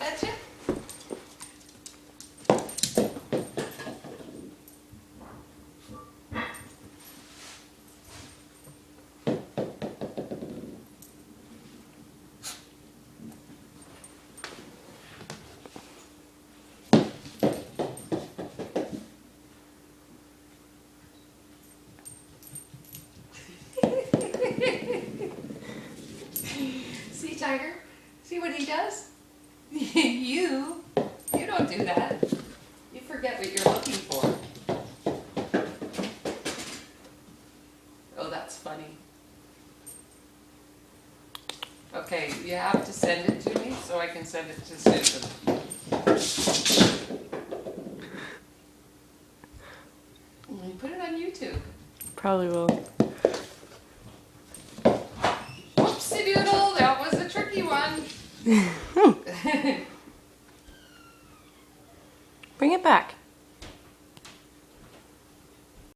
Betcha. See, Tiger? See what he does? You don't do that. You forget what you're looking for. Oh, that's funny. Okay, you have to send it to me so I can send it to Susan. You put it on YouTube. Probably will. Whoopsie doodle, that was a tricky one. Bring it back.